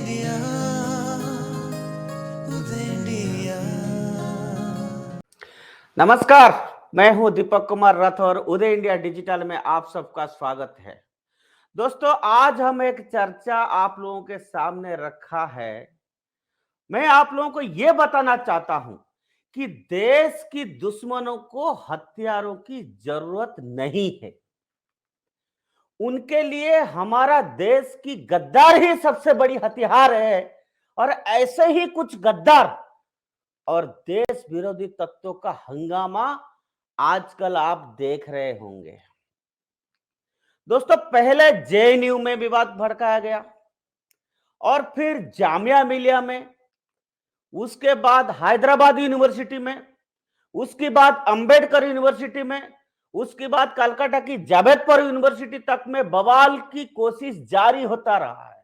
India, उदय India. नमस्कार, मैं हूं दीपक कुमार रथ और उदय इंडिया डिजिटल में आप सबका स्वागत है। दोस्तों, आज हम एक चर्चा आप लोगों के सामने रखा है। मैं आप लोगों को यह बताना चाहता हूं कि देश की दुश्मनों को हथियारों की जरूरत नहीं है। उनके लिए हमारा देश की गद्दार ही सबसे बड़ी हथियार है। और ऐसे ही कुछ गद्दार और देश विरोधी तत्वों का हंगामा आजकल आप देख रहे होंगे। दोस्तों, पहले जेएनयू में विवाद भड़काया गया और फिर जामिया मिलिया में, उसके बाद हैदराबाद यूनिवर्सिटी में, उसके बाद अंबेडकर यूनिवर्सिटी में, उसके बाद कलकत्ता की जावेदपुर यूनिवर्सिटी तक में बवाल की कोशिश जारी होता रहा है।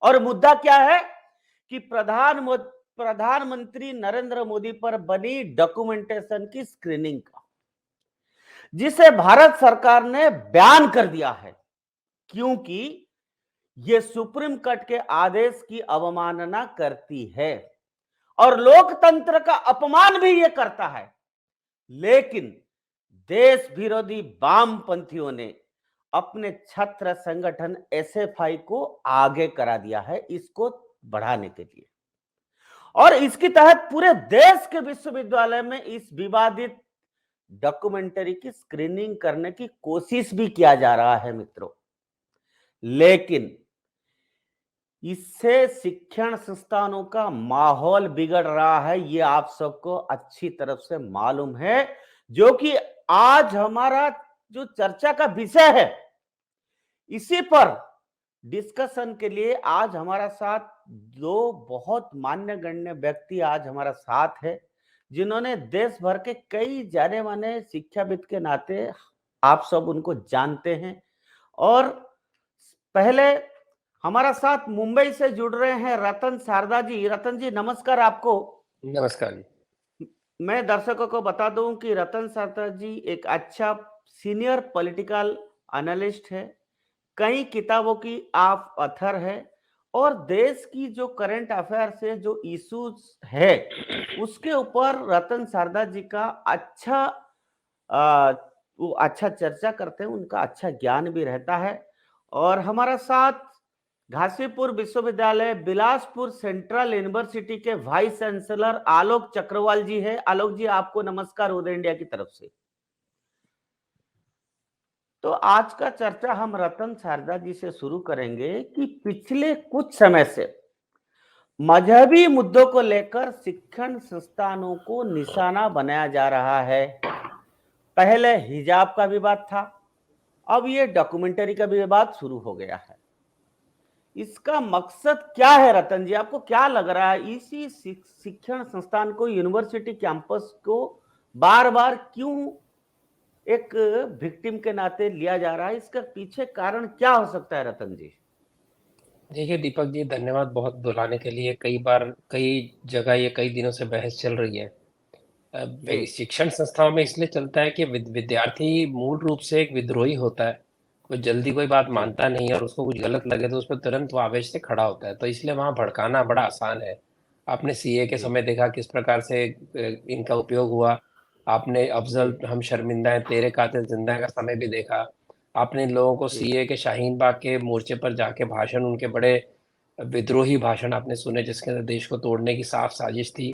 और मुद्दा क्या है कि प्रधानमंत्री नरेंद्र मोदी पर बनी डॉक्यूमेंटेशन की स्क्रीनिंग का, जिसे भारत सरकार ने बैन कर दिया है, क्योंकि यह सुप्रीम कोर्ट के आदेश की अवमानना करती है और लोकतंत्र का अपमान भी यह करता है। लेकिन देश विरोधी वामपंथियों ने अपने छत्र संगठन एसएफआई को आगे करा दिया है, इसको बढ़ाने के लिए। और इसके तहत पूरे देश के विश्वविद्यालय में इस विवादित डॉक्यूमेंट्री की स्क्रीनिंग करने की कोशिश भी किया जा रहा है मित्रों। लेकिन इससे शिक्षण संस्थानों का माहौल बिगड़ रहा है, ये आप सबको अच्छी तरफ से मालूम है, जो कि आज हमारा जो चर्चा का विषय है। इसी पर डिस्कशन के लिए आज हमारा साथ दो बहुत मान्यगण्य व्यक्ति आज हमारा साथ है, जिन्होंने देश भर के कई जाने माने शिक्षाविद के नाते आप सब उनको जानते हैं। और पहले हमारा साथ मुंबई से जुड़ रहे हैं रतन शारदा जी। रतन जी, नमस्कार आपको। नमस्कार जी। मैं दर्शकों को बता दूं कि रतन शारदा जी एक अच्छा सीनियर पॉलिटिकल एनालिस्ट है, कई किताबों की आप ऑथर है और देश की जो करंट अफेयर से जो इश्यूज है उसके ऊपर रतन शारदा जी का वो अच्छा चर्चा करते हैं, उनका अच्छा ज्ञान भी रहता है। और हमारा साथ घासीपुर विश्वविद्यालय बिलासपुर सेंट्रल यूनिवर्सिटी के वाइस चांसलर आलोक चक्रवाल जी है। आलोक जी, आपको नमस्कार उदय इंडिया की तरफ से। तो आज का चर्चा हम रतन शारदा जी से शुरू करेंगे कि पिछले कुछ समय से मजहबी मुद्दों को लेकर शिक्षण संस्थानों को निशाना बनाया जा रहा है। पहले हिजाब का विवाद था, अब ये डॉक्यूमेंट्री का विवाद शुरू हो गया है। इसका मकसद क्या है रतन जी? आपको क्या लग रहा है, इसी शिक्षण संस्थान को, यूनिवर्सिटी कैंपस को बार बार क्यों एक विक्टिम के नाते लिया जा रहा है? इसका पीछे कारण क्या हो सकता है रतन जी? देखिए दीपक जी, धन्यवाद बहुत बुलाने के लिए। कई बार कई जगह ये कई दिनों से बहस चल रही है। शिक्षण संस्थाओं में इसलिए चलता है कि विद्यार्थी मूल रूप से एक विद्रोही होता है। कोई जल्दी कोई बात मानता नहीं है और उसको कुछ गलत लगे तो उस पर तुरंत वो आवेश से खड़ा होता है, तो इसलिए वहाँ भड़काना बड़ा आसान है। आपने सीए के समय देखा किस प्रकार से इनका उपयोग हुआ। आपने अफजल हम शर्मिंदा है तेरे कातिल जिंदा है का समय भी देखा। आपने इन लोगों को सीए के शाहीन बाग के मोर्चे पर जाके भाषण, उनके बड़े विद्रोही भाषण आपने सुने, जिसके अंदर देश को तोड़ने की साफ साजिश थी।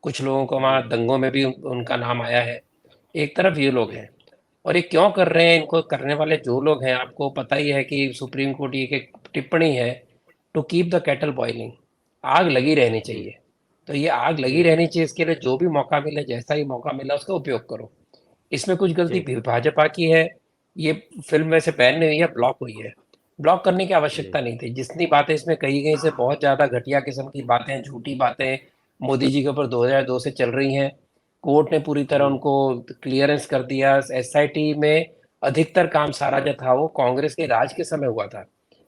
कुछ लोगों को वहाँ दंगों में भी उनका नाम आया है। एक तरफ ये लोग हैं, और ये क्यों कर रहे हैं? इनको करने वाले जो लोग हैं, आपको पता ही है कि सुप्रीम कोर्ट की एक टिप्पणी है, to keep the kettle boiling, आग लगी रहनी चाहिए। तो ये आग लगी रहनी चाहिए, इसके लिए जो भी मौका मिले, जैसा ही मौका मिला उसका उपयोग करो। इसमें कुछ गलती भाजपा की है। ये फिल्म वैसे बैन नहीं हुई है, ब्लॉक हुई है। ब्लॉक करने की आवश्यकता नहीं थी। जितनी बातें इसमें कही गई से बहुत ज्यादा घटिया किस्म की बातें, झूठी बातें मोदी जी के ऊपर 2002 से चल रही हैं। कोर्ट ने पूरी तरह उनको क्लियरेंस कर दिया। एसआईटी में अधिकतर काम सारा जो था वो कांग्रेस के राज के समय हुआ था,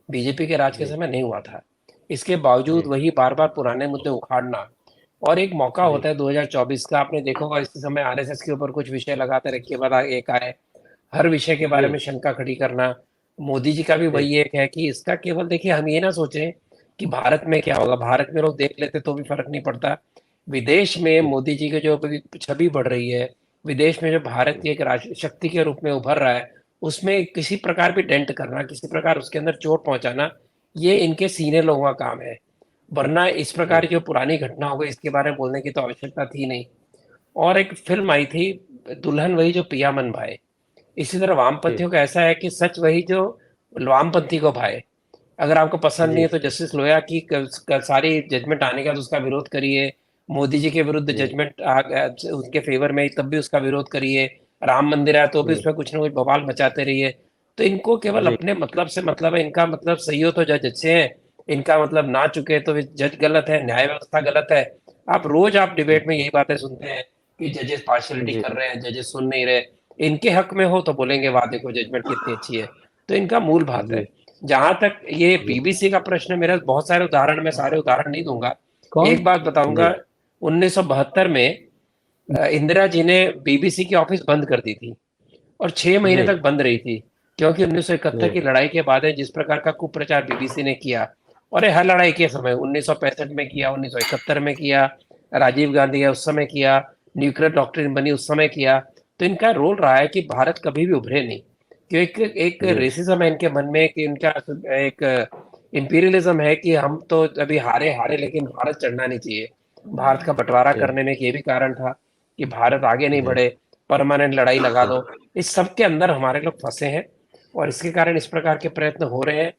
बीजेपी के राज के समय नहीं हुआ था। इसके बावजूद वही बार बार पुराने मुद्दे उखाड़ना, और एक मौका होता है 2024 का। आपने देखा होगा इस समय आरएसएस के ऊपर कुछ विषय लगाते रखिए, बाद एक आए, हर विषय के बारे में शंका खड़ी करना। मोदी जी का भी वही एक है कि इसका केवल देखिए, हम ये ना सोचें कि भारत में क्या होगा, भारत में लोग देख लेते तो भी फर्क नहीं पड़ता। विदेश में जी, मोदी जी की जो अभी छवि बढ़ रही है, विदेश में जो भारत जी, की एक राष्ट्रीय शक्ति के रूप में उभर रहा है, उसमें किसी प्रकार भी डेंट करना, किसी प्रकार उसके अंदर चोट पहुंचाना, ये इनके सीनियर लोगों का काम है। वरना इस प्रकार जी, की जो पुरानी घटना हो गई, इसके बारे में बोलने की तो आवश्यकता थी नहीं। और एक फिल्म आई थी, दुल्हन वही जो पिया मन भाए। इसी तरह जी, वामपंथियों का ऐसा है कि सच वही जो वामपंथी को भाए। अगर आपको पसंद नहीं जी, है तो जस्टिस लोया की सारी जजमेंट आने का तो उसका विरोध करिए, मोदी जी के विरुद्ध जी, जजमेंट आ गया उसके फेवर में तब भी उसका विरोध करिए, राम मंदिर आया तो भी जी, उसमें कुछ ना कुछ बवाल मचाते रहिए। तो इनको केवल जी, अपने मतलब से मतलब है, इनका मतलब सही हो तो जज अच्छे हैं, इनका मतलब ना चुके तो जज गलत है, न्याय व्यवस्था गलत है। आप रोज आप डिबेट में यही बातें सुनते हैं कि जजेस पार्शियलिटी जी, कर रहे हैं, जजेस सुन नहीं रहे। इनके हक में हो तो बोलेंगे वाह देखो जजमेंट कितनी अच्छी है। तो इनका मूल बात है। जी, जहां तक ये जी, बीबीसी का प्रश्न है, मेरा बहुत सारे उदाहरण, मैं सारे उदाहरण नहीं दूंगा। कौन? एक बात बताऊंगा, जी, 1972 में इंदिरा जी ने बीबीसी की ऑफिस बंद कर दी थी और 6 महीने जी, तक बंद रही थी, क्योंकि 1971 जी, की लड़ाई के बाद है जिस प्रकार का कुप्रचार बीबीसी ने किया। और ये हर लड़ाई के समय 1965 में किया, 1971 में किया, राजीव गांधी है उस समय किया, न्यूक्लियर डॉक्ट्रिन बनी उस समय किया। तो इनका रोल रहा है कि भारत कभी भी उभरे नहीं, कि एक जी, रेसिज्म है इनके मन में, कि इनका एक इंपीरियलिज्म है कि हम तो अभी हारे हारे लेकिन भारत चढ़ना नहीं चाहिए। भारत का बंटवारा जी, करने में ये भी कारण था कि भारत आगे नहीं जी, बढ़े, परमानेंट लड़ाई लगा जी, दो। इस सब के अंदर हमारे लोग फंसे हैं और इसके कारण इस प्रकार के प्रयत्न हो रहे हैं।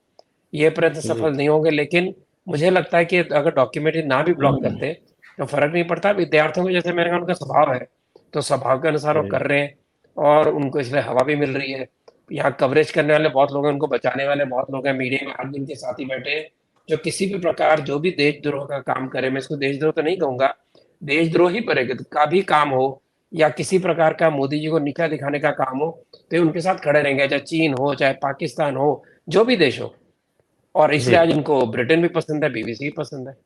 ये प्रयत्न जी, सफल नहीं होंगे, लेकिन मुझे लगता है कि अगर डॉक्यूमेंट्री ना भी ब्लॉक करते तो फर्क नहीं पड़ता। विद्यार्थियों को जैसे मैंने कहा उनका स्वभाव है, तो स्वभाव के अनुसार वो जी, कर रहे हैं और उनको इसलिए हवा भी मिल रही है। यहाँ कवरेज करने वाले बहुत लोग हैं, उनको बचाने वाले बहुत लोग हैं, मीडिया में आज भी इनके साथ ही बैठे हैं, जो किसी भी प्रकार जो भी देशद्रोह का काम करे, मैं इसको देशद्रोह तो नहीं कहूंगा, देशद्रोही पर का भी काम हो या किसी प्रकार का मोदी जी को नीचा दिखाने का काम हो, तो ये उनके साथ खड़े रहेंगे, चाहे चीन हो चाहे पाकिस्तान हो, जो भी देश हो। और जी, इसलिए आज इनको ब्रिटेन भी पसंद है, बीबीसी भी पसंद है।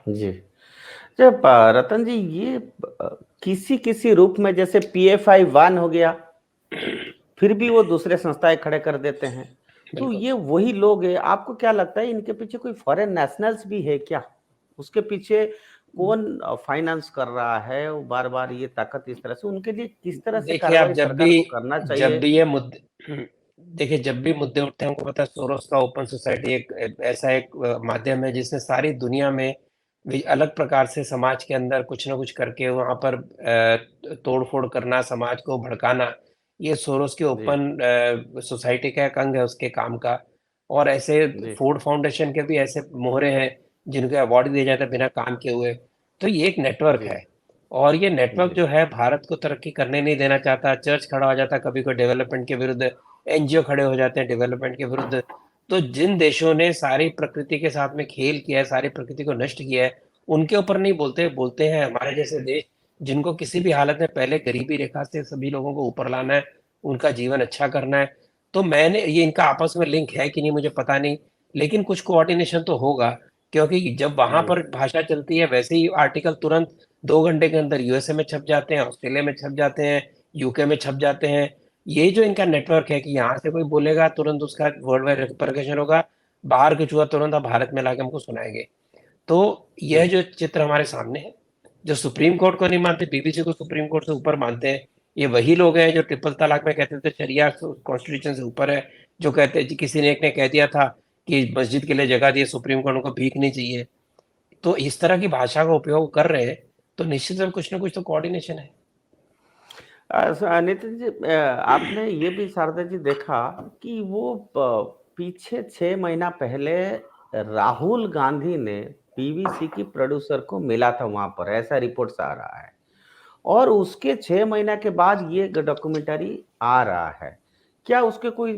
जी। जब रतन जी ये किसी किसी रूप में जैसे पीएफआई 1 हो गया, फिर भी वो दूसरे संस्थाएं खड़े कर देते हैं। तो बिल्कुल। ये वही लोग हैं, आपको क्या लगता है इनके पीछे कोई फॉरेन नेशनल्स भी है क्या? उसके पीछे कौन फाइनेंस कर रहा है? वो बार-बार ये ताकत इस तरह से उनके लिए किस तरह से देखिए आप कार्रवाई सरकार को करना जब चाहिए? भी ये मुद्दे देखिए जब भी मुद्दे उठते हैं, हमको पता है सोरोस का ओपन सोसाइटी एक ऐसा एक माध्यम है जिसने सारी दुनिया में भी अलग प्रकार से समाज के अंदर कुछ ना कुछ करके वहां पर तोड़-फोड़ करना, समाज को भड़काना, ये सोरोस के जी, ओपन सोसाइटी का एक अंग है उसके काम का। और ऐसे जी, फोर्ड फाउंडेशन के भी ऐसे मोहरे हैं जिनको अवार्ड दिए जाते हैं बिना काम किए हुए। तो ये एक नेटवर्क जी, है और ये नेटवर्क जी, जो है भारत को तरक्की करने नहीं देना चाहता। चर्च खड़ा हो जाता है कभी कोई डेवलपमेंट के विरुद्ध, एनजीओ खड़े हो जाते हैं डेवलपमेंट के विरुद्ध। तो जिन देशों ने सारी प्रकृति के साथ में खेल किया है, सारी प्रकृति को नष्ट किया है, उनके ऊपर नहीं बोलते, बोलते हैं हमारे जैसे देश जिनको किसी भी हालत में पहले गरीबी रेखा से सभी लोगों को ऊपर लाना है, उनका जीवन अच्छा करना है। तो मैंने ये इनका आपस में लिंक है कि नहीं मुझे पता नहीं, लेकिन कुछ कोऑर्डिनेशन तो होगा, क्योंकि जब वहां जी, पर भाषा चलती है वैसे ही आर्टिकल तुरंत 2 घंटे के अंदर यूएसए में छप जाते हैं, ऑस्ट्रेलिया में छप जाते हैं, यूके में छप जाते हैं। ये जो इनका नेटवर्क है कि यहाँ से कोई बोलेगा तुरंत उसका वर्ल्ड वाइड रिपरकशन होगा, बाहर कुछ हुआ तुरंत अब भारत में लाके हमको सुनाएंगे। तो यह जी, जो चित्र हमारे सामने है, जो सुप्रीम कोर्ट को नहीं मानते, बीबीसी को सुप्रीम कोर्ट से ऊपर मानते हैं, ये वही लोग हैं जो ट्रिपल तलाक में कहते थे शरिया कॉन्स्टिट्यूशन से ऊपर है, जो कहते हैं किसी ने एक ने कह दिया था कि मस्जिद के लिए जगह दी, सुप्रीम कोर्ट को भीख नहीं चाहिए। तो इस तरह की भाषा का उपयोग कर रहे हैं, तो निश्चित रूप कुछ ना कुछ तो कोऑर्डिनेशन है। नितिन जी, आपने ये भी शारदा जी देखा कि वो पीछे 6 महीना पहले राहुल गांधी ने पीवीसी की प्रोड्यूसर को मिला था वहां पर, ऐसा रिपोर्ट्स आ रहा है। और उसके 6 महीना के बाद ये डॉक्यूमेंटरी आ रहा है। क्या उसके कोई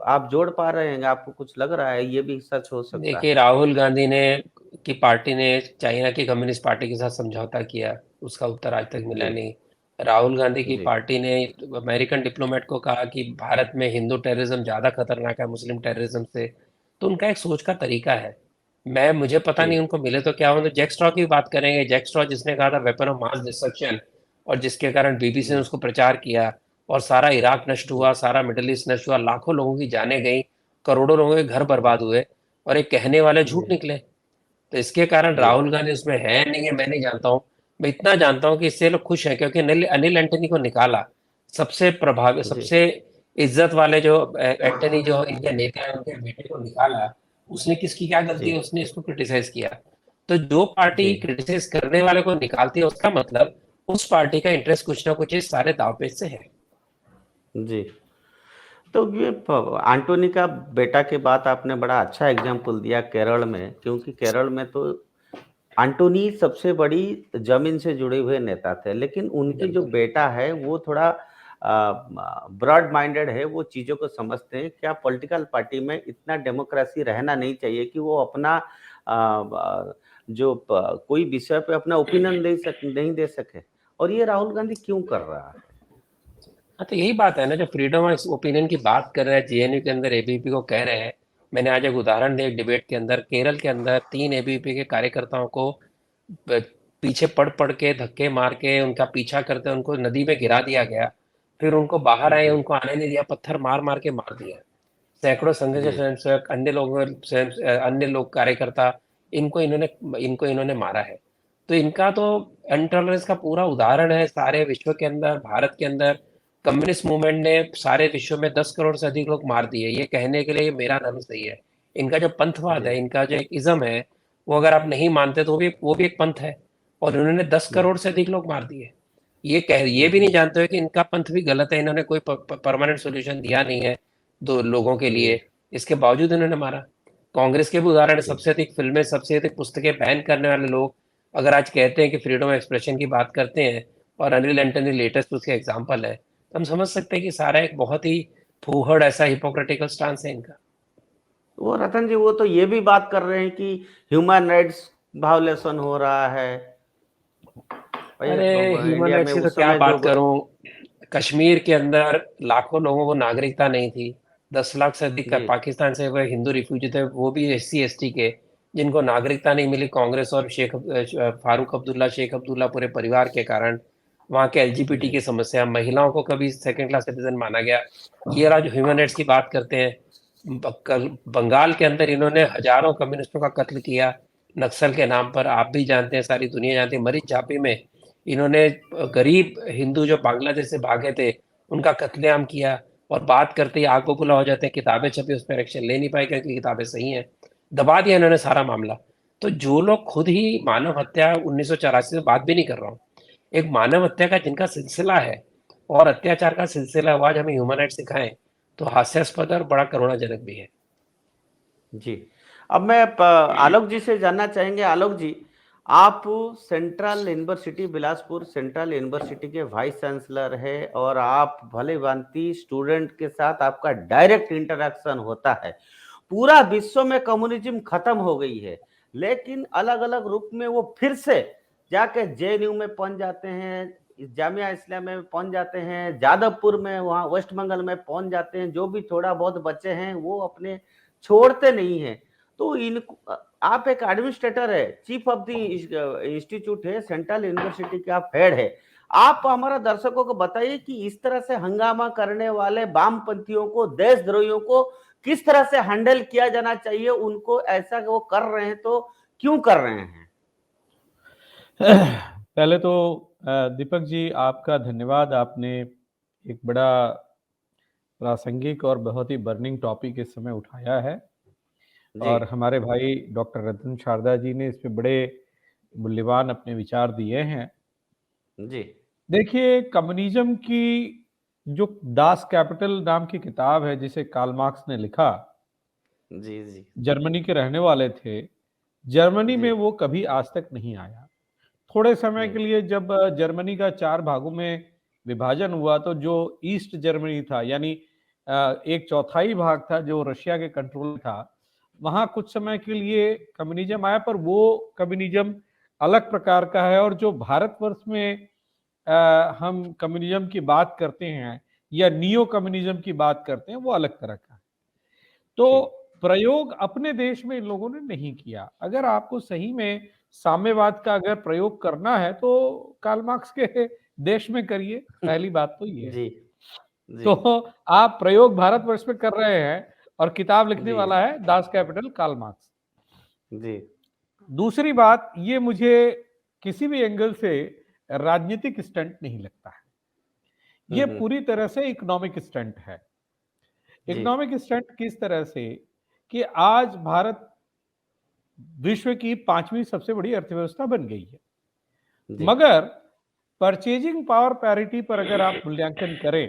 आप जोड़ पा रहे हैं? आपको कुछ लग रहा है ये भी सच हो सकता देखिए है? राहुल गांधी ने की पार्टी ने चाइना की कम्युनिस्ट पार्टी के साथ समझौता किया, उसका उत्तर आज तक मिला जी, नहीं। राहुल गांधी की जी, पार्टी ने अमेरिकन डिप्लोमेट को कहा कि भारत में हिंदू टेररिज्म ज्यादा खतरनाक है मुस्लिम टेररिज्म से। तो उनका एक सोच का तरीका है। मैं मुझे पता जी, नहीं उनको मिले तो क्या हो, तो जैक स्ट्रॉ की बात करेंगे, जैक स्ट्रॉ जिसने कहा था वेपन ऑफ मास डिस्ट्रक्शन, और जिसके कारण बीबीसी ने जी, उसको प्रचार किया और सारा इराक नष्ट जी, हुआ, सारा मिडिल ईस्ट नष्ट हुआ, लाखों लोगों की जानें गई, करोड़ों लोगों के घर बर्बाद हुए। और एक कहने वाले जी, झूठ निकले। तो इसके कारण जी, राहुल गांधी उसमें है नहीं है मैं नहीं जानता हूँ। मैं इतना जानता हूँ कि इससे लोग खुश हैं क्योंकि अनिल अनिल एंटनी को निकाला। सबसे प्रभावी, जी, सबसे इज्जत वाले जो एंटनी जो इनके नेता हैं उनके बेटे को निकाला। उसने किसकी क्या गलती जी, है, उसने इसको क्रिटिसाइज किया। तो जो पार्टी जी, क्रिटिसाइज करने वाले को निकालती है उसका मतलब उस पार्टी का इंटरेस्ट कुछ ना कुछ इस सारे दांवपेच से है। जी। तो ये आंटोनी का बेटा की बात आपने बड़ा अच्छा एग्जाम्पल दिया केरल में, क्योंकि केरल में तो आंटोनी सबसे बड़ी जमीन से जुड़े हुए नेता थे, लेकिन उनके जो बिल्कुल। बेटा है वो थोड़ा ब्रॉड माइंडेड है, वो चीज़ों को समझते हैं क्या पॉलिटिकल पार्टी में इतना डेमोक्रेसी रहना नहीं चाहिए कि वो अपना कोई विषय पे अपना ओपिनियन नहीं दे सके। और ये राहुल गांधी क्यों कर रहा है? हाँ, तो यही बात है ना, जो फ्रीडम ऑफ ओपिनियन की बात कर रहे हैं जेएनयू के अंदर एबीवीपी को कह रहे हैं। मैंने आज एक उदाहरण दिया एक डिबेट के अंदर, केरल के अंदर 3 एबीवीपी के कार्यकर्ताओं को प- पीछे पड़ पड़ के धक्के मार के उनका पीछा करते उनको नदी में गिरा दिया गया। फिर उनको बाहर आए, जी, उनको आने नहीं दिया, पत्थर मार मार के मार दिया। सैकड़ों संघ के जी, स्वयंसेवक, अन्य लोगों अन्य लोग कार्यकर्ता, इनको इन्होंने इनको इन्होंने मारा है। तो इनका तो इंटॉलरेंस का पूरा उदाहरण है सारे विश्व के अंदर, भारत के अंदर। कम्युनिस्ट मूवमेंट ने सारे विश्व में 10 करोड़ से अधिक लोग मार दिए, ये कहने के लिए ये मेरा धर्म सही है। इनका जो पंथवाद जी, है, इनका जो एक इज्म है, वो अगर आप नहीं मानते तो वो भी एक पंथ है। और इन्होंने 10 करोड़ से अधिक लोग मार दिए। ये भी नहीं जी, जानते हो कि इनका पंथ भी गलत है, इन्होंने कोई परमानेंट सोल्यूशन दिया नहीं है दो लोगों के जी, लिए। इसके बावजूद इन्होंने मारा। कांग्रेस के भी उदाहरण है, जी। सबसे अधिक फिल्में, सबसे अधिक पुस्तकें बैन करने वाले लोग अगर आज कहते हैं कि फ्रीडम ऑफ एक्सप्रेशन की बात करते हैं, और अनिल एंटनी लेटेस्ट उसके एग्जाम्पल है, तो हम समझ सकते हैं कि सारा एक बहुत ही फूहड़ ऐसा हिपोक्रेटिकल स्टांस है इनका। वो रतन जी, वो तो ये भी बात कर रहे हैं कि ह्यूमन राइट्स वायोलेशन हो रहा है। भाई अरे ह्यूमन इंडिया में राइट्स की तो उस क्या समय जो बात करूं। कश्मीर के अंदर लाखों लोगों को नागरिकता नहीं थी। 10 लाख से अधिक जी, पाकिस्तान से वह हिंदू रिफ्यूजी थे, वो भी एससी एसटी के, जिनको नागरिकता नहीं मिली कांग्रेस और फारूक अब्दुल्ला, शेख अब्दुल्ला पूरे परिवार के कारण। वहाँ के एलजीबीटी जी, की समस्या, महिलाओं को कभी सेकंड क्लास सिटीजन माना गया। ये आज ह्यूमन राइट्स की बात करते हैं। बंगाल के अंदर इन्होंने हजारों कम्युनिस्टों का कत्ल किया नक्सल के नाम पर, आप भी जानते हैं, सारी दुनिया जानती है। मरीच झापी में इन्होंने गरीब हिंदू जो बांग्लादेश से भागे थे उनका कत्लेआम किया। और बात करते ही आग बबूला हो जाते हैं, किताबें छपी उस पर एक्शन ले नहीं पाए क्योंकि किताबें सही हैं। दबा दिया इन्होंने सारा मामला। तो जो लोग खुद ही मानव हत्या 1984 से बात भी नहीं कर रहा हूँ, एक मानव हत्या का जिनका सिलसिला है और अत्याचार का सिलसिला आज हमें ह्यूमन राइट सिखाएं, तो हास्यास्पद और बड़ा करुणाजनक भी है। जी। अब मैं आलोक जी से जानना चाहेंगे। आलोक जी, आप central university Bilaspur central university के वाइस चांसलर है, और आप भले भांति स्टूडेंट के साथ आपका डायरेक्ट इंटरेक्शन होता है। पूरा विश्व में कम्युनिज्म खत्म हो गई है, लेकिन अलग अलग रूप में वो फिर से जाके जेएनयू में पहुंच जाते हैं, जामिया इस्लामिया में पहुंच जाते हैं, जादवपुर में, वहाँ वेस्ट बंगाल में पहुंच जाते हैं। जो भी थोड़ा बहुत बच्चे हैं वो अपने छोड़ते नहीं हैं। तो इन आप एक एडमिनिस्ट्रेटर है, चीफ ऑफ द इंस्टीट्यूट है, सेंट्रल यूनिवर्सिटी के आप हेड है। आप हमारा दर्शकों को बताइए कि इस तरह से हंगामा करने वाले वामपंथियों को, देशद्रोहियों को किस तरह से हैंडल किया जाना चाहिए। उनको ऐसा वो कर रहे हैं तो क्यों कर रहे हैं? पहले तो दीपक जी, आपका धन्यवाद। आपने एक बड़ा प्रासंगिक और बहुत ही बर्निंग टॉपिक इस समय उठाया है, जी, और हमारे भाई डॉक्टर रतन शारदा जी ने इस पे बड़े मूल्यवान अपने विचार दिए हैं। जी, देखिए, कम्युनिज्म की जो दास कैपिटल नाम की किताब है जिसे कार्ल मार्क्स ने लिखा, जी, जी, जर्मनी के रहने वाले थे। जर्मनी जी, में वो कभी आज तक नहीं आया। थोड़े समय जी, के लिए जब जर्मनी का 4 भागों में विभाजन हुआ, तो जो ईस्ट जर्मनी था, यानी एक चौथाई भाग था जो रशिया के कंट्रोल में था, वहाँ कुछ समय के लिए कम्युनिज्म आया, पर वो कम्युनिज्म अलग प्रकार का है। और जो भारतवर्ष में हम कम्युनिज्म की बात करते हैं या नियो कम्युनिज्म की बात करते हैं, वो अलग तरह का है। तो जी, प्रयोग अपने देश में इन लोगों ने नहीं किया। अगर आपको सही में साम्यवाद का अगर प्रयोग करना है तो कार्ल मार्क्स के देश में करिए, पहली बात तो ये है। जी, जी, तो आप प्रयोग भारतवर्ष में कर रहे हैं, और किताब लिखने जी वाला है दास कैपिटल कार्ल मार्क्स। जी दूसरी बात, ये मुझे किसी भी एंगल से राजनीतिक स्टंट नहीं लगता है, ये हम्म, पूरी तरह से इकोनॉमिक स्टंट है। जी इकोनॉमिक स्टंट किस तरह से कि आज भारत विश्व की 5वीं सबसे बड़ी अर्थव्यवस्था बन गई है, जी मगर परचेजिंग पावर पैरिटी पर अगर आप मूल्यांकन करें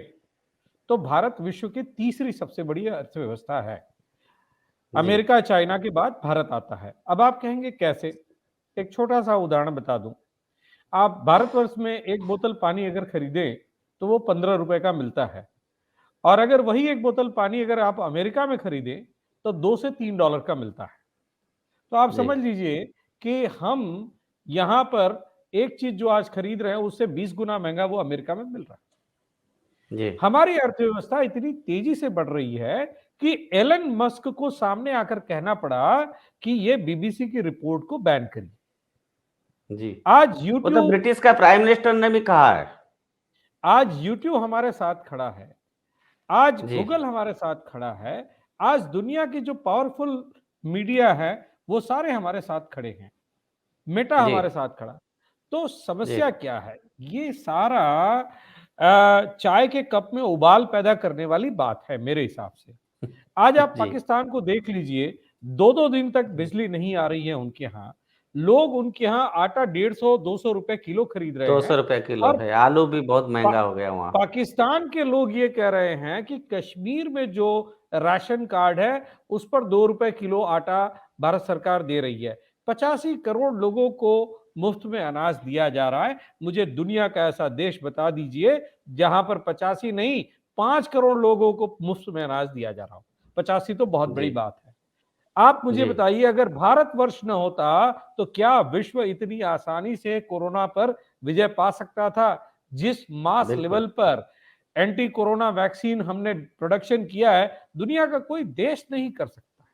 तो भारत विश्व की तीसरी सबसे बड़ी अर्थव्यवस्था है। जी अमेरिका चाइना के बाद भारत आता है। अब आप कहेंगे कैसे? एक छोटा सा उदाहरण बता दूं। आप भारतवर्ष में एक बोतल पानी अगर खरीदें तो वो 15 रुपए का मिलता है, और अगर वही एक बोतल पानी अगर आप अमेरिका में खरीदें तो $2 से $3 का मिलता है। तो आप जी समझ लीजिए कि हम यहां पर एक चीज जो आज खरीद रहे हैं उससे 20 गुना महंगा वो अमेरिका में मिल रहा है। जी हमारी अर्थव्यवस्था इतनी तेजी से बढ़ रही है कि एलन मस्क को सामने आकर कहना पड़ा कि ये बीबीसी की रिपोर्ट को बैन करिए। जी आज वो तो यूट्यूब ब्रिटिश का प्राइम मिनिस्टर ने भी कहा है। आज यूट्यूब हमारे साथ खड़ा है, आज जी गूगल हमारे साथ खड़ा है, आज दुनिया की जो पावरफुल मीडिया है वो सारे हमारे साथ खड़े हैं, मेटा जी हमारे साथ खड़ा। तो जी समस्या क्या है? ये सारा चाय के कप में उबाल पैदा करने वाली बात है मेरे हिसाब से। आज आप जी पाकिस्तान को देख लीजिए, 2-2 दिन तक बिजली नहीं आ रही है उनके यहाँ। लोग उनके यहाँ आटा 150-200 रुपए किलो खरीद रहे हैं, 200 रुपए किलो और है, आलू भी बहुत पा, महंगा हो गया वहाँ। पाकिस्तान के लोग ये कह रहे हैं कि कश्मीर में जो राशन कार्ड है उस पर 2 रुपए किलो आटा भारत सरकार दे रही है। 85 करोड़ लोगों को मुफ्त में अनाज दिया जा रहा है। मुझे दुनिया का ऐसा देश बता दीजिए जहां पर 85 नहीं, 5 करोड़ लोगों को मुफ्त में अनाज दिया जा रहा हो। 85 तो बहुत जी बड़ी बात है। आप मुझे जी बताइए, अगर भारतवर्ष न होता तो क्या विश्व इतनी आसानी से कोरोना पर विजय पा सकता था? जिस मास बिल्कुल लेवल पर एंटी कोरोना वैक्सीन हमने प्रोडक्शन किया है, दुनिया का कोई देश नहीं कर सकता।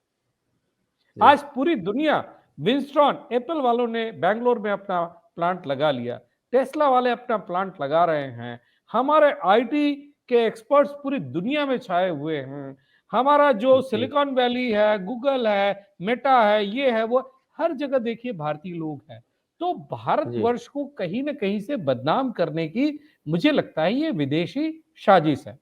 जी आज पूरी दुनिया, विंस्ट्रॉन एप्पल वालों ने बैंगलोर में अपना प्लांट लगा लिया, टेस्ला वाले अपना प्लांट लगा रहे हैं, हमारे आईटी के एक्सपर्ट्स पूरी दुनिया में छाए हुए हैं, हमारा जो जी सिलिकॉन वैली है, गूगल है, मेटा है, ये है वो, हर जगह देखिए भारतीय लोग हैं। तो जी भारतवर्ष को कहीं ना कहीं से बदनाम करने की मुझे लगता है ये विदेशी साजिश है।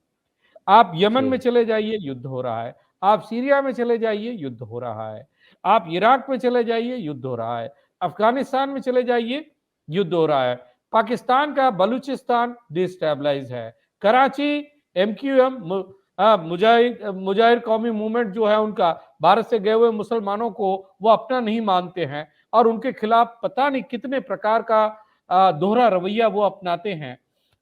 आप यमन जी में चले जाइए, युद्ध हो रहा है। आप सीरिया में चले जाइए, युद्ध हो रहा है। आप इराक में चले जाइए, युद्ध हो रहा है। अफगानिस्तान में चले जाइए, युद्ध हो रहा है। पाकिस्तान का बलूचिस्तान डिस्टेबलाइज है। कराची एमक्यूएम मुजाहिर कौमी मूवमेंट जो है उनका, भारत से गए हुए मुसलमानों को वो अपना नहीं मानते हैं और उनके खिलाफ पता नहीं कितने प्रकार का दोहरा रवैया वो अपनाते हैं।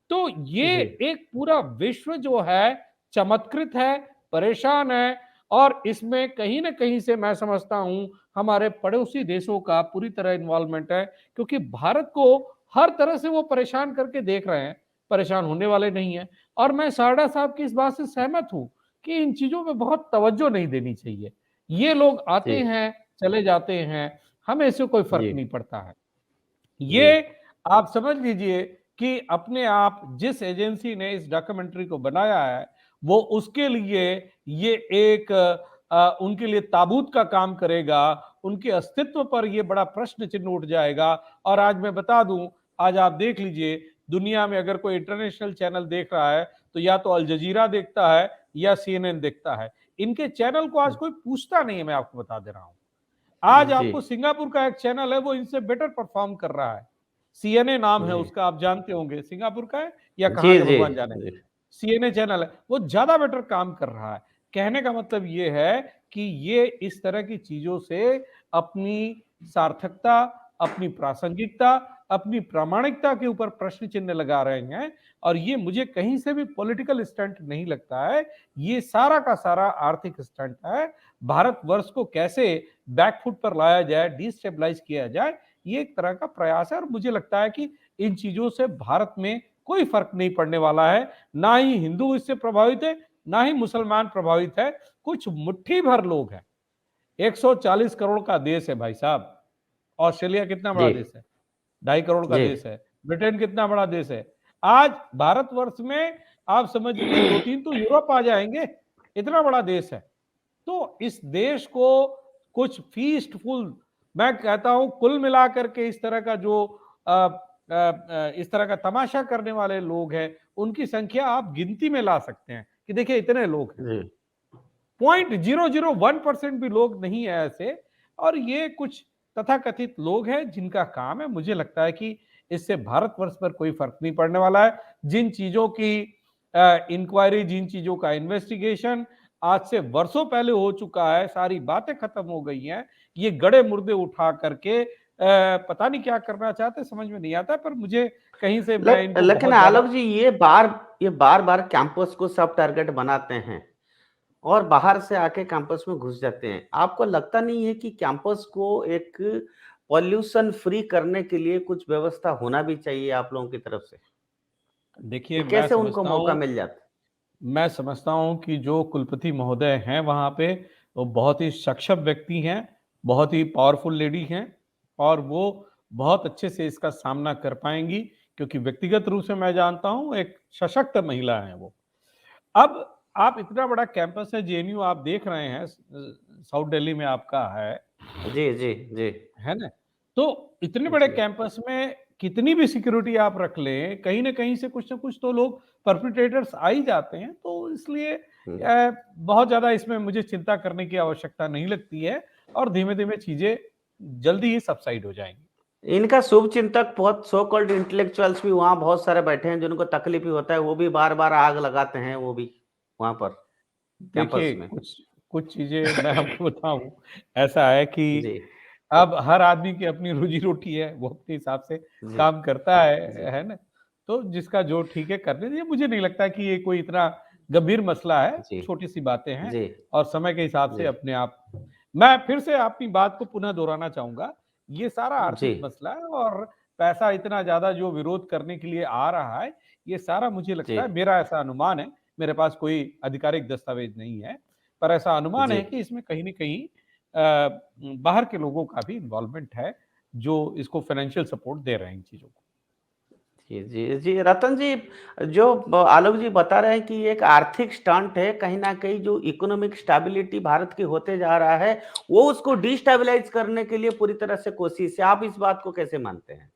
तो ये जी एक पूरा विश्व जो है चमत्कृत है, परेशान है, और इसमें कहीं ना कहीं से मैं समझता हूं हमारे पड़ोसी देशों का पूरी तरह इन्वॉल्वमेंट है, क्योंकि भारत को हर तरह से वो परेशान करके देख रहे हैं, परेशान होने वाले नहीं है। और मैं सारडा साहब की इस बात से सहमत हूं कि इन चीजों पे बहुत तवज्जो नहीं देनी चाहिए। ये लोग आते जी हैं, चले जाते हैं, हमें इससे कोई फर्क जी नहीं पड़ता है। जी ये आप समझ लीजिए कि अपने आप जिस एजेंसी ने इस डॉक्यूमेंट्री को बनाया है वो उसके लिए ये एक उनके लिए ताबूत का काम करेगा, उनके अस्तित्व पर ये बड़ा प्रश्न चिन्ह उठ जाएगा। और आज मैं बता दूं, आज आप देख लीजिए, दुनिया में अगर कोई इंटरनेशनल चैनल देख रहा है तो या तो अल जजीरा देखता है या सीएनएन देखता है। इनके चैनल को आज कोई पूछता नहीं है, मैं आपको बता दे रहा हूं। आज जी आपको सिंगापुर का एक चैनल है वो इनसे बेटर परफॉर्म कर रहा है, सीएनए नाम है जी उसका, आप जानते होंगे, सिंगापुर का है या जी कहाँ का जी भगवान जाने। जी सीएनए चैनल है, वो ज्यादा बेटर काम कर रहा है। कहने का मतलब ये है कि ये इस तरह की चीजों से अपनी सार्थकता, अपनी प्रासंगिकता, अपनी प्रामाणिकता के ऊपर प्रश्न चिन्ह लगा रहे हैं। और ये मुझे कहीं से भी पॉलिटिकल स्टंट नहीं लगता है, ये सारा का सारा आर्थिक स्टंट है। भारतवर्ष को कैसे बैकफुट पर लाया जाए, डिस्टेबलाइज किया जाए, ये एक तरह का प्रयास है। और मुझे लगता है कि इन चीजों से भारत में कोई फर्क नहीं पड़ने वाला है। ना ही हिंदू इससे प्रभावित है, ना ही मुसलमान प्रभावित है। कुछ मुट्ठी भर लोग हैं। 140 करोड़ का देश है भाई साहब। ऑस्ट्रेलिया कितना बड़ा जी देश है? 2.5 करोड़ का जी देश है। ब्रिटेन कितना बड़ा देश है? आज भारतवर्ष में आप समझ लीजिए 2-3 तो यूरोप आ जाएंगे, इतना बड़ा देश है। तो इस देश को कुछ फीस्टफुल, मैं कहता हूं कुल मिलाकर के इस तरह का जो इस तरह का तमाशा करने वाले लोग हैं, उनकी संख्या आप गिनती में ला सकते हैं कि देखिए इतने लोग हैं। जी 0.001% भी लोग नहीं है ऐसे। और ये कुछ तथाकथित लोग हैं जिनका काम है, मुझे लगता है कि इससे भारतवर्ष पर कोई फर्क नहीं पड़ने वाला है। जिन चीजों की इंक्वायरी, जिन चीजों का इन्वेस्टिगेशन आज से वर्षों पहले हो चुका है, सारी बातें खत्म हो गई हैं। ये गड़े मुर्दे उठा करके पता नहीं क्या करना चाहते, समझ में नहीं आता। पर मुझे कहीं से मैं इनको लेकिन बहुत ज्यादा आलोक जी, ये बार बार कैंपस को सब टारगेट बनाते हैं और बाहर से आके कैंपस में घुस जाते हैं। आपको लगता नहीं है कि कैंपस को एक पॉल्यूशन फ्री करने के लिए कुछ व्यवस्था होना भी चाहिए आप लोगों की तरफ से? देखिए, ये कैसे उनको मौका मिल जाता? मैं समझता हूँ कि जो कुलपति महोदय हैं वहाँ पे, वो बहुत ही सक्षम व्यक्ति हैं, बहुत ही पावरफुल लेडी हैं, और वो बहुत अच्छे से इसका सामना कर पाएंगी, क्योंकि व्यक्तिगत रूप से मैं जानता हूँ एक सशक्त महिला हैं वो। अब आप इतना बड़ा कैंपस है जेएनयू, आप देख रहे हैं साउथ दिल्ली में आपका जी जी जी है ना? तो इतने बड़े जी कैंपस में कितनी भी सिक्योरिटी आप रख लें, कहीं न कहीं से कुछ न कुछ तो लोग परपेट्रेटर्स आ ही जाते हैं। तो इसलिए हम्म। बहुत ज़्यादा इसमें मुझे चिंता करने की आवश्यकता नहीं लगती है, और धीमे-धीमे चीज़ें जल्दी ही सबसाइड हो जाएँगी। इनका शुभ चिंतक, बहुत सो कॉल्ड इंटेलेक्चुअल्स भी वहाँ बहुत सारे बैठे हैं जिनको तकलीफ ही होता है, वो भी बार बार आग लगाते हैं, वो भी वहां पर कैंपस देखिए, में। कुछ कुछ चीज़ें मैं आपको बताऊँ, ऐसा है कि जी अब हर आदमी की अपनी रोजी-रोटी है, वो अपने हिसाब से जी काम करता जी है ना? तो जिसका जो ठीक है करने दीजिए, मुझे नहीं लगता कि ये कोई इतना गंभीर मसला है, जी छोटी-सी बातें हैं, जी और समय के हिसाब से जी अपने आप। मैं फिर से अपनी बात को पुनः दोहराना चाहूँगा, ये सारा जी आर्थिक मसला है, और पैसा इतना ज़्यादा जो विरोध करने के लिए आ रहा है, ये सारा मुझे जी लगता है, मेरा ऐसा अनुमान है, मेरे पास कोई आधिकारिक दस्तावेज नहीं है, पर ऐसा अनुमान जी है कि इसमें कहीं न कहीं बाहर के लोगों का भी इन्वॉल्वमेंट है, जो इसको फाइनेंशियल सपोर्ट दे रहे हैं इन चीज़ों को। जी जी जी रतन जी, जो आलोक जी बता रहे हैं कि ये एक आर्थिक स्टंट है, कहीं ना कहीं जो इकोनॉमिक स्टेबिलिटी भारत की होते जा रहा है, वो उसको डिस्टेबलाइज करने के लिए पूरी तरह से कोशिश है। आप इस बात को कैसे मानते हैं?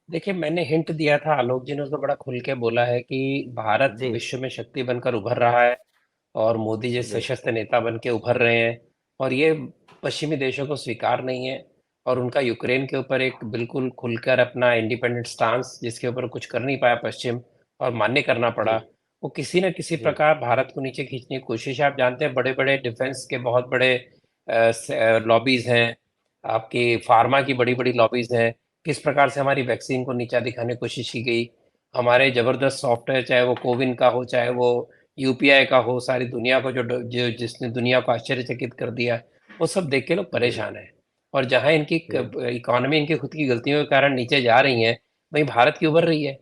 देखिए, मैंने हिंट दिया था, आलोक जी ने उसको बड़ा खुल के बोला है कि भारत जी विश्व में शक्ति बनकर उभर रहा है और मोदी जी जी सशक्त नेता बन के उभर रहे हैं, और ये पश्चिमी देशों को स्वीकार नहीं है, और उनका यूक्रेन के ऊपर एक बिल्कुल खुलकर अपना इंडिपेंडेंट स्टांस, जिसके ऊपर कुछ कर नहीं पाया पश्चिम और मान्य करना जी पड़ा, वो किसी न किसी जी प्रकार भारत को नीचे खींचने की कोशिश है। आप जानते हैं, बड़े-बड़े डिफेंस के बहुत बड़े लॉबीज़ हैं, आपकी फार्मा की बड़ी-बड़ी लॉबीज़ हैं, किस प्रकार से हमारी वैक्सीन को नीचा दिखाने की कोशिश की गई। हमारे ज़बरदस्त सॉफ्टवेयर, चाहे वो कोविन का हो, चाहे वो यूपीआई का हो, सारी दुनिया को जिसने दुनिया को आश्चर्यचकित कर दिया, वो सब देख के लोग जी परेशान हैं। और जहाँ इनकी जी इकोनॉमी इनकी खुद की गलतियों के कारण नीचे जा रही है, वहीं भारत की उभर रही है,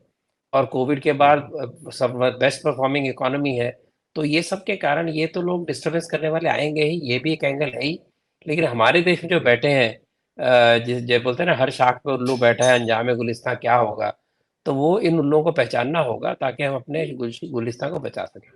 और कोविड के बाद जी सब बेस्ट परफॉर्मिंग इकोनॉमी है। तो ये सब के कारण ये तो लोग डिस्टर्बेंस करने वाले आएंगे ही, ये भी एक एंगल है ही। लेकिन हमारे देश में जो बैठे हैं, जो बोलते हैं ना, हर शाख पे उल्लू बैठा है, अंजामे गुलिस्तां क्या होगा, तो वो इन उल्लुओं को पहचानना होगा ताकि हम अपने गुलिस्तां को बचा सकें।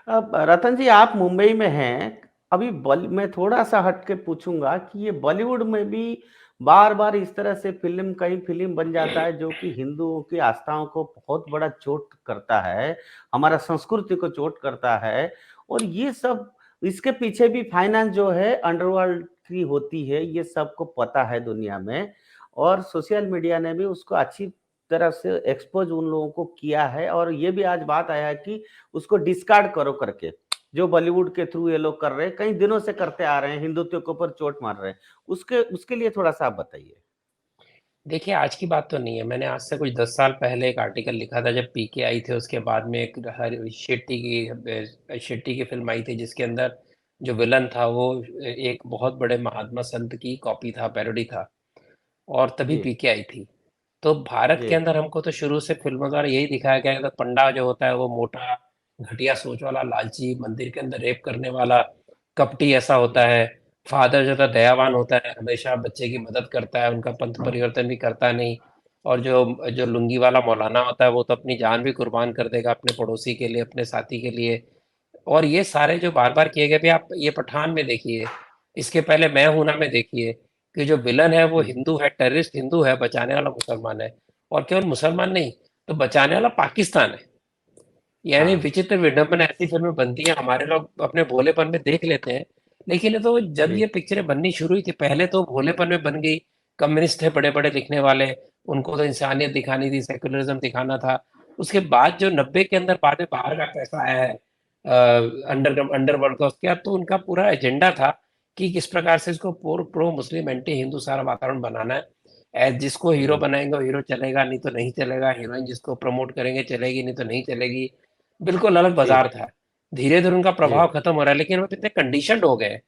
अब रतन जी, आप मुंबई में हैं। अभी मैं थोड़ा सा हट के पूछूंगा कि ये बॉलीवुड में भी बार बार इस तरह से फिल्म, कई फिल्म बन जाता है जो कि हिंदुओं की आस्थाओं को बहुत बड़ा चोट करता है, हमारा संस्कृति को चोट करता है। और ये सब, इसके पीछे भी फाइनेंस जो है अंडरवर्ल्ड की होती है, ये सबको पता है दुनिया में। और सोशल मीडिया ने भी उसको अच्छी तरह से एक्सपोज उन लोगों को किया है। और ये भी आज बात आया है कि उसको डिस्कार्ड करो करके, जो बॉलीवुड के थ्रू ये लोग कर रहे हैं, कई दिनों से करते आ रहे हैं, हिंदुत्व के ऊपर चोट मार रहे हैं। उसके उसके लिए थोड़ा सा आप बताइए। देखिए, आज की बात तो नहीं है, मैंने आज से कुछ 10 साल पहले एक आर्टिकल लिखा था, जब पीके आई थी, उसके बाद में एक शेट्टी की फिल्म आई थी, जिसके अंदर जो विलन था वो एक बहुत बड़े महात्मा संत की कॉपी था, पैरोडी था, और तभी जी पीके आई थी। तो भारत जी के अंदर हमको तो शुरू से फिल्मों द्वारा यही दिखाया गया है कि पंडा जो होता है वो मोटा, घटिया सोच वाला, लालची, मंदिर के अंदर रेप करने वाला, कपटी ऐसा होता है। फादर जो था दयावान होता है, हमेशा बच्चे की मदद करता है, उनका पंथ परिवर्तन भी करता नहीं। और जो जो लुंगी वाला मौलाना होता है, वो तो अपनी जान भी कुर्बान कर देगा अपने पड़ोसी के लिए, अपने साथी के लिए। और ये सारे जो बार-बार किए गए, भी आप ये पठान में देखिए, इसके पहले मैं हूं ना में देखिए, कि जो विलन है वो हिंदू है, टेररिस्ट हिंदू है, बचाने वाला मुसलमान है। और केवल मुसलमान नहीं, तो बचाने वाला पाकिस्तान है। यानी हाँ विचित्र विडंबना ऐसी फिल्में बनती हैं, हमारे लोग अपने भोलेपन में देख लेते हैं। लेकिन ये तो जब जी ये पिक्चरें बननी शुरू हुई थी, पहले तो भोलेपन में बन गई। कम्युनिस्ट थे बड़े-बड़े लिखने वाले, उनको तो इंसानियत दिखानी थी, सेक्युलरिज्म दिखाना था। उसके बाद जो 90 के अंदर बाद में बाहर का पैसा आया है, अंडरवर्ल्ड का, उसके बाद तो उनका पूरा एजेंडा था कि किस प्रकार से इसको प्रो मुस्लिम एंटी हिंदू सारा वातावरण बनाना है। जिसको हीरो हम्म, बनाएंगे वो हीरो चलेगा, नहीं तो नहीं चलेगा। हीरोइन जिसको प्रमोट करेंगे चलेगी, नहीं तो नहीं चलेगी। बिल्कुल अलग जी बाजार था। धीरे-धीरे उनका जी प्रभाव खत्म हो रहा है, लेकिन वो इतने कंडीशन्ड हो गए हैं।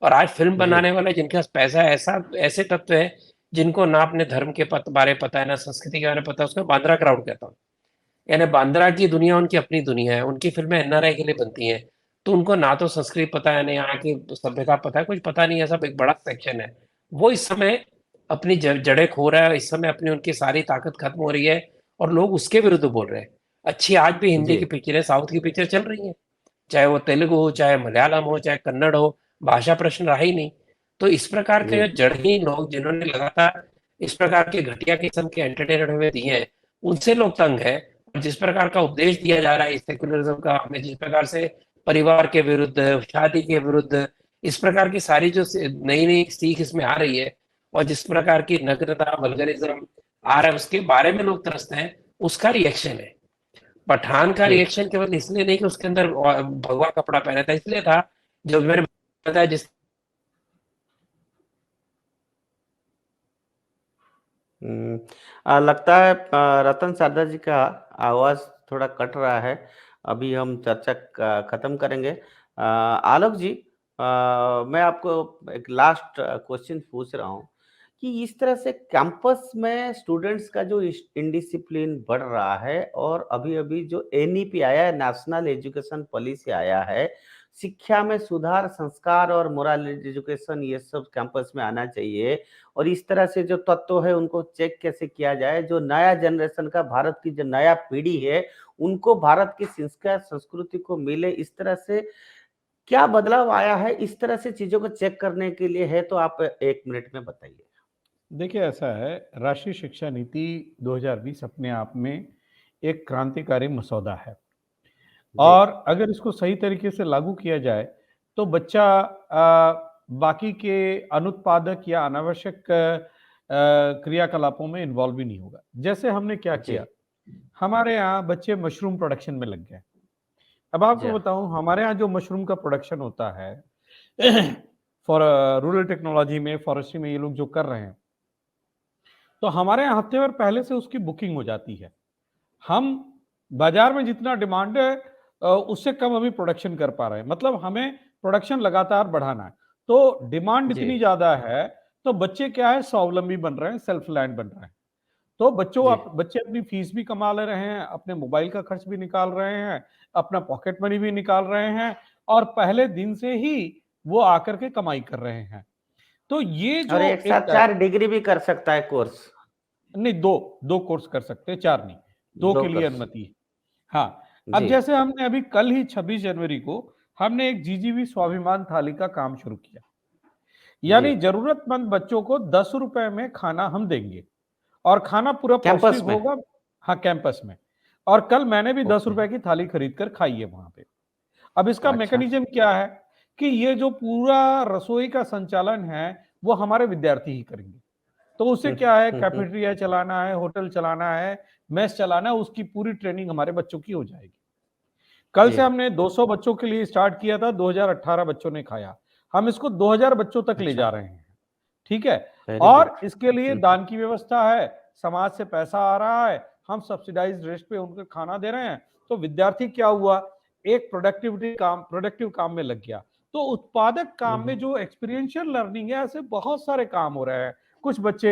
और आज फ़िल्म जी बनाने वाले जिनके पास पैसा है, ऐसा ऐसे तत्व हैं, जिनको ना अपने धर्म के बारे पता है, ना संस्कृति के बारे में पता है, उसको बांद्रा क्राउड कहता हूँ। यानी बांद्रा की दुनिया उनकी अपनी दुनिया है, उनकी फ़िल्में एनआरआई के लिए बनती हैं। तो उनको ना तो संस्कृत पता है, ना यहाँ की सभ्यता पता है, कुछ पता नहीं है, सब एक बड़ा सेक्शन है। वो इस समय अपनी जड़ें खो रहा है, इस समय अपनी उनकी सारी ताकत खत्म हो रही है, और लोग उसके विरुद्ध बोल रहे हैं। अच्छी आज भी हिंदी जी की पिक्चरें, साउथ की पिक्चर चल रही हैं। चाहे वो तेलुगु हो, चाहे मलयालम हो, चाहे कन्नड़ हो, भाषा प्रश्न रहा ही नहीं। तो इस प्रकार जी के जो जड़हीन लोग, जिन्होंने लगातार इस प्रकार के घटिया किस्म के एंटरटेनमेंट हमें दिए हैं, उनसे लोग तंग हैं। और जिस प्रकार का उपदेश दिया जा रहा है इस सेक्युलरिज्म का, हमें जिस प्रकार से परिवार के विरुद्ध, शादी के विरुद्ध, इस प्रकार की सारी जो नई नई सीख इसमें आ रही है, और जिस प्रकार की नग्नता, वल्गरिज्म आ रहा है, उसके बारे में लोग त्रस्त हैं। उसका रिएक्शन है। पठान का जी रिएक्शन केवल इसलिए नहीं कि उसके अंदर भगवा कपड़ा पहना था, इसलिए था, जो मैंने बताया, जिस लगता है रतन सारदा जी का आवाज थोड़ा कट रहा है। अभी हम चर्चा खत्म करेंगे। आलोक जी, मैं आपको एक लास्ट क्वेश्चन पूछ रहा हूँ कि इस तरह से कैंपस में स्टूडेंट्स का जो इनडिसिप्लिन बढ़ रहा है, और अभी अभी जो एनईपी आया है, नेशनल एजुकेशन पॉलिसी आया है, शिक्षा में सुधार, संस्कार और मोरल एजुकेशन, ये सब कैंपस में आना चाहिए। और इस तरह से जो तत्व है उनको चेक कैसे किया जाए, जो नया जनरेशन का, भारत की जो नया पीढ़ी है, उनको भारत की संस्कार संस्कृति को मिले, इस तरह से क्या बदलाव आया है, इस तरह से चीजों को चेक करने के लिए है तो आप 1 मिनट में बताइए। देखिए, ऐसा है, राष्ट्रीय शिक्षा नीति 2020 अपने आप में एक क्रांतिकारी मसौदा है। जी और अगर इसको सही तरीके से लागू किया जाए, तो बच्चा बाकी के अनुत्पादक या अनावश्यक क्रियाकलापों में इन्वॉल्व भी नहीं होगा। जैसे हमने क्या जी किया, हमारे यहाँ बच्चे मशरूम प्रोडक्शन में लग गए। अब आपको जी बताऊँ, हमारे यहाँ जो मशरूम का प्रोडक्शन होता है फॉर रूरल टेक्नोलॉजी में, फॉरेस्ट्री में ये लोग जो कर रहे हैं, तो हमारे यहाँ हफ्ते भर पहले से उसकी बुकिंग हो जाती है। हम बाजार में जितना डिमांड है उससे कम अभी प्रोडक्शन कर पा रहे हैं। मतलब हमें प्रोडक्शन लगातार बढ़ाना है। तो डिमांड जी इतनी ज़्यादा है, तो बच्चे क्या है, स्वावलंबी बन रहे हैं, सेल्फ रिलायंट बन रहे हैं। तो जी बच्चे अपनी फीस भी कमा ले रहे हैं, अपने मोबाइल का खर्च भी निकाल रहे हैं, अपना पॉकेट मनी भी निकाल रहे हैं, और पहले दिन से ही वो आकर के कमाई कर रहे हैं। तो ये और जो एक एक साथ 4 डिग्री भी कर सकता है कोर्स। नहीं, 2 कोर्स कर सकते हैं, 4 नहीं, 2 दो के लिए कर अनुमति है। हाँ, अब जी जैसे हमने अभी कल ही 26 जनवरी को हमने एक जीजीवी स्वाभिमान थाली का काम शुरू किया। जी यानी ज़रूरतमंद बच्चों को ₹10 में खाना हम देंगे, और खाना पूरा कैंपस पौष्टिक में। होगा। हाँ, कैंपस में। और कल मैंने भी ओके। ₹10 की थाली खरीद कर खाई है वहाँ पे। अब इसका अच्छा। मैकेनिज्म क्या है कि ये जो पूरा रसोई का संचालन है, वो हमारे विद्यार्थी ही करेंगे। तो उससे क्या है, हम्म। कैफेटेरिया चलाना है, होटल चलाना है, मेस चलाना है, उसकी पूरी ट्रेनिंग हमारे बच्चों की हो जाएगी। कल जी से हमने 200 बच्चों के लिए स्टार्ट किया था, 2018 बच्चों ने खाया। हम इसको 2000 बच्चों तक ले अच्छा। जा रहे हैं। ठीक है? वेरी और गुड। इसके लिए दान की व्यवस्था है, समाज से पैसा आ रहा है, हम सब्सिडाइज्ड रेट पे उनको खाना दे रहे हैं। तो विद्यार्थी क्या हुआ, एक प्रोडक्टिव काम में लग गया। तो उत्पादक काम में जो एक्सपीरियंशियल लर्निंग है, ऐसे बहुत सारे काम हो रहे हैं। कुछ बच्चे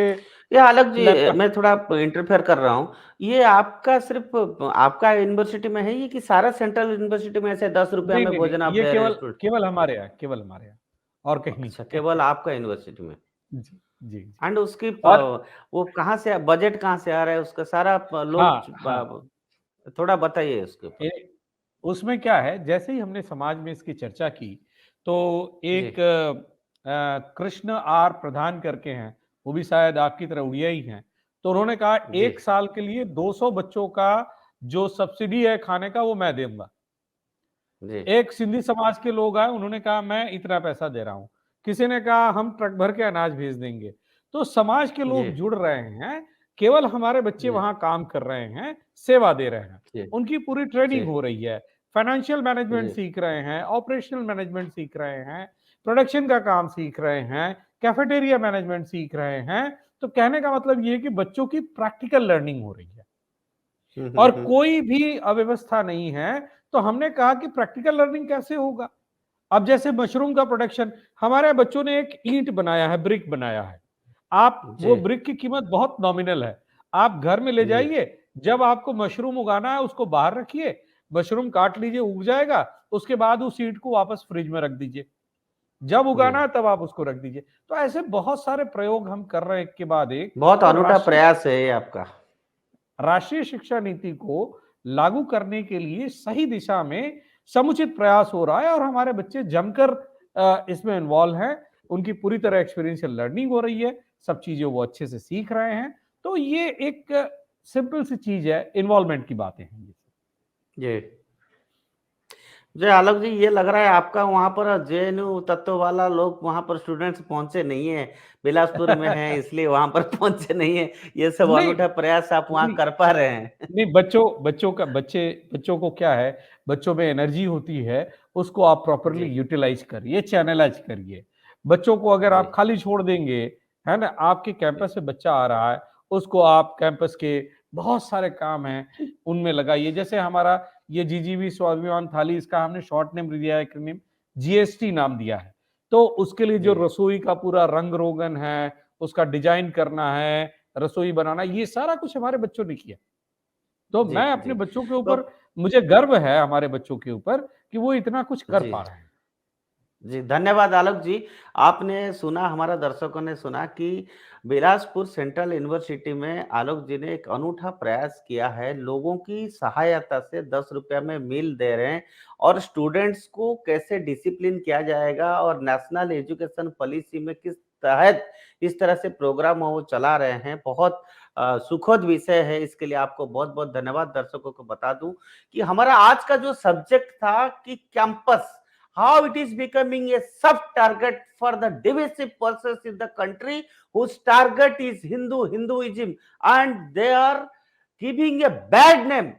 ये अलग जी, लैपटॉप मैं थोड़ा इंटरफेयर कर रहा हूँ। ये आपका सिर्फ आपका यूनिवर्सिटी में है, ये कि सारा सेंट्रल यूनिवर्सिटी में ऐसे 10 रुपया नहीं, में नहीं, नहीं, भोजन आप ये दे रहे हैं केवल स्टूडेंट? केवल हमारे यहाँ, केवल हमारे यहाँ, और कहीं नहीं अच्छा, है। केवल आपका यूनिवर्सिटी में। जी, जी, जी। एंड उसकी और वो कहाँ से, बजट कहाँ से आ रहा है उसका सारा, लोग हाँ, हाँ। थोड़ा बताइए उसके ए ऊपर। उसमें क्या है, जैसे ही हमने समाज में इसकी चर्चा की, तो एक कृष्ण आर प्रधान करके हैं, वो भी शायद आपकी तरह उड़िया ही हैं। तो उन्होंने कहा जी 1 साल के लिए 200 बच्चों का जो सब्सिडी है खाने का वो मैं दूँगा। जी एक सिंधी समाज के लोग आए, उन्होंने कहा मैं इतना पैसा दे रहा हूँ। किसी ने कहा हम ट्रक भर के अनाज भेज देंगे। तो समाज के जी लोग जुड़ रहे हैं, केवल हमारे बच्चे जी वहाँ काम कर रहे हैं, सेवा दे रहे हैं। जी उनकी पूरी ट्रेनिंग जी हो रही है, फाइनेंशियल मैनेजमेंट जी सीख रहे हैं, ऑपरेशनल मैनेजमेंट सीख रहे हैं, प्रोडक्शन का काम सीख रहे हैं, कैफेटेरिया मैनेजमेंट सीख रहे हैं। तो कहने का मतलब ये है कि बच्चों की प्रैक्टिकल लर्निंग हो रही है। और हम्म। कोई भी अव्यवस्था नहीं है, तो हमने कहा कि प्रैक्टिकल लर्निंग कैसे होगा? अब जैसे मशरूम का प्रोडक्शन, हमारे बच्चों ने एक ईंट बनाया है, ब्रिक बनाया है। आप जी वो ब्रिक की कीमत बहुत नॉमिनल है। आप घर में ले जी जाइए, जब आपको मशरूम उगाना है उसको बाहर रखिए, मशरूम काट लीजिए, उग जाएगा, उसके बाद उस ईंट को वापस फ्रिज में रख दीजिए। जब जी उगाना है तब आप उसको रख दीजिए। तो ऐसे बहुत सारे प्रयोग हम कर रहे हैं एक के बाद एक। बहुत तो अनूठा प्रयास है ये आपका। राष्ट्रीय शिक्षा नीति को लागू करने के लिए सही दिशा में समुचित प्रयास हो रहा है और हमारे बच्चे जमकर इसमें इन्वॉल्व हैं। उनकी पूरी तरह एक्सपीरियंशियल लर्निंग हो रही है, सब चीजें वो अच्छे से सीख रहे हैं। तो ये एक सिंपल सी चीज है, इन्वॉल्वमेंट की बातें हैं ये। जी जी आलोक जी, ये लग रहा है आपका वहां पर जेएनयू तत्व वाला लोग वहां पर स्टूडेंट्स पहुंचे नहीं है, बिलासपुर में है इसलिए वहां पर पहुंचे नहीं है। ये सब नहीं अनूठा प्रयास आप वहां नहीं कर पा रहे हैं। नहीं, बच्चों को क्या है, बच्चों में एनर्जी होती है, उसको आप प्रॉपरली जी यूटिलाइज करिए, चैनलाइज करिए। बच्चों को अगर जी आप खाली छोड़ देंगे, है ना, आपके जी कैंपस से बच्चा आ रहा है, उसको आप कैंपस के बहुत सारे काम हैं उनमें लगाइए। जैसे हमारा ये जीजीवी स्वाभिमान थाली, इसका हमने शॉर्ट नेम दिया है, एक्रोनिम जीएसटी नाम दिया है। तो उसके लिए जो जी रसोई का पूरा रंग रोगन है, उसका डिजाइन करना है, रसोई बनाना, ये सारा कुछ हमारे बच्चों ने किया। तो जी मैं अपने जी बच्चों के तो ऊपर, मुझे गर्व है हमारे बच्चों के ऊपर कि वो इतना कुछ कर जी पा रहे हैं। जी, धन्यवाद आलोक जी। आपने सुना, हमारा दर्शकों ने सुना कि बिलासपुर सेंट्रल यूनिवर्सिटी में आलोक जी ने एक अनूठा प्रयास किया है। लोगों की सहायता से 10 रुपया में मील दे रहे हैं और स्टूडेंट्स को कैसे डिसिप्लिन किया जाएगा और नेशनल एजुकेशन पॉलिसी में किस तहत इस तरह से प्रोग्राम वो चला रहे हैं। बहुत सुखद विषय है। इसके लिए आपको बहुत-बहुत धन्यवाद। दर्शकों को बता दूं कि हमारा आज का जो सब्जेक्ट था कि campus, how it is becoming a sub target for the divisive forces in the country whose target is Hinduism, and they are giving a bad name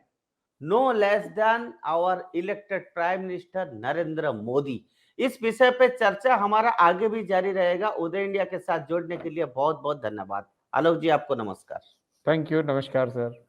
no less than our elected prime minister Narendra Modi. इस विषय पे चर्चा हमारा आगे भी जारी रहेगा। उदय India के साथ जोड़ने के लिए बहुत बहुत धन्यवाद। आलोक जी, आपको नमस्कार। थैंक यू, नमस्कार सर।